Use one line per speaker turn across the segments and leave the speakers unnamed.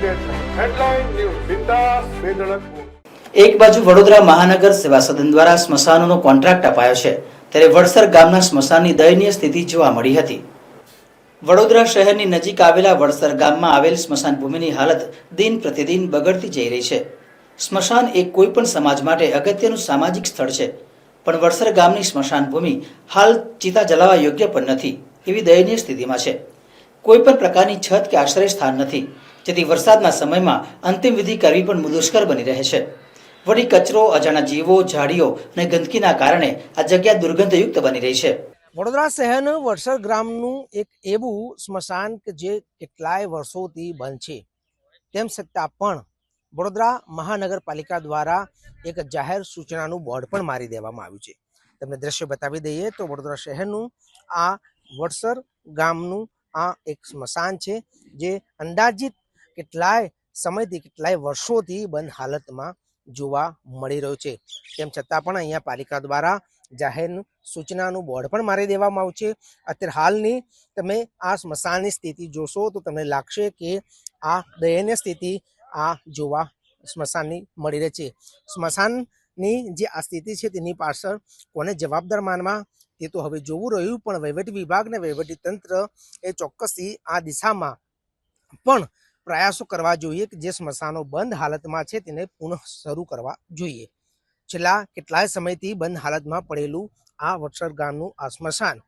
Headline news बिंदास बेधड़क।
एक बाजु वडोदरा महानगर सेवा सदन द्वारा स्मशानोनो कोन्ट्राक्ट अपायो छे त्यारे वडसर गामना स्मशाननी दयनीय स्थिति जोवा मळी हती। वडोदरा शहेरनी नजीक आवेला वडसर गाममां आवेल स्मशान भूमिनी हालत दिन प्रतिदिन बगड़ती जई रही छे। स्मशान एक कोईपण समाज माटे अगत्यनुं सामाजिक स्थळ छे, पण वडसर गामनी स्मशान भूमि हाल चीता जलावा योग्य पण नथी एवी दयनीय स्थितिमां छे। कोईपण प्रकारनी छत के आश्रय स्थान नथी, जेथी वरसादना समयमां अंतिम विधि करवी पण दुष्कर बनी रहे छे। वળી कचरो, अजाणा जीवो, झाड़ीओ અને ગંદકીના કારણે આ જગ્યા દુર્ગંધયુક્ત બની રહી છે।
વડોદરા શહેરનું વડસર ગામનું એક એવું સ્મશાન કે જે કેટલાય વર્ષોથી બંધ છે, તેમ છતાં પણ વડોદરા મહાનગરપાલિકા દ્વારા એક જાહેર સૂચનાનું બોર્ડ પણ મારી દેવામાં આવ્યું છે। તમને દ્રશ્ય બતાવી દઈએ તો વડોદરા શહેરનું આ વડસર ગામનું આ એક સ્મશાન છે, જે અંદાજિત કેટલાય સમયથી કેટલાય વર્ષોથી બંધ હાલતમાં જોવા મળી રહ્યું છે। તેમ છતાં પણ અહીંયા પાલિકા દ્વારા જાહેર સૂચનાનું બોર્ડ પણ મારી દેવામાં આવ્યું છે। અત્યારે હાલની તમે આ સ્મશાનની સ્થિતિ જોશો તો તમને લાગશે કે આ દયનીય સ્થિતિ આ જોવા સ્મશાનની મળી રહી છે। સ્મશાનની જે આ સ્થિતિ છે તેની પાછળ કોને જવાબદાર માનવા તે તો હવે જોવું રહ્યું, પણ વહીવટી વિભાગ ને વહીવટી તંત્ર એ ચોક્કસથી આ દિશામાં પણ પ્રયાસો કરવા જોઈએ કે જે સ્મશાનો બંધ હાલતમાં છે તેને પુનઃ શરૂ કરવા જોઈએ। છેલ્લા કેટલાય સમયથી બંધ હાલતમાં પડેલું આ વડસર ગામનું આ સ્મશાન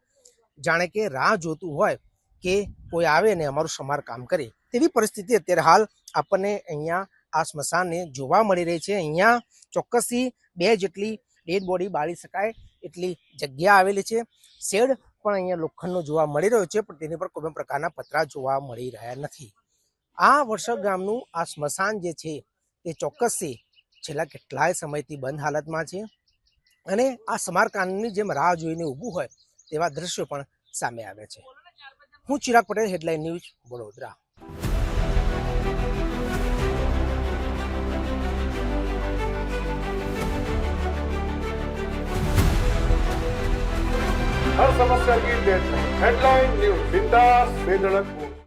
જાણે કે રાહ જોતું હોય કે કોઈ આવે ને અમારું સમારકામ કરે તેવી પરિસ્થિતિ અત્યારે હાલ આપણને અહીંયા આ સ્મશાનને જોવા મળી રહી છે। અહીંયા ચોક્કસથી 2 જેટલી ડેડ બોડી બાળી શકાય એટલી જગ્યા આવેલી છે। શેડ પણ અહીંયા લોખંડનો જોવા મળી રહ્યો છે, પણ તેની પર કોઈ પણ પ્રકારના પતરા જોવા મળી રહ્યા નથી। આ વડસર ગામનું આ સ્મશાન જે છે તે ચોક્કસથી છેલ્લા કેટલાય સમયથી બંધ હાલતમાં છે અને આ સમારકામની જેમ રાહ જોઈને ઊભું હોય તેવા દ્રશ્યો પણ સામે આવ્યા છે। હું ચિરાગ પટેલ, હેડલાઇન ન્યૂઝ, વડોદરા।
हर समस्या की हेडलाइन न्यूज बिंदास बेधड़क।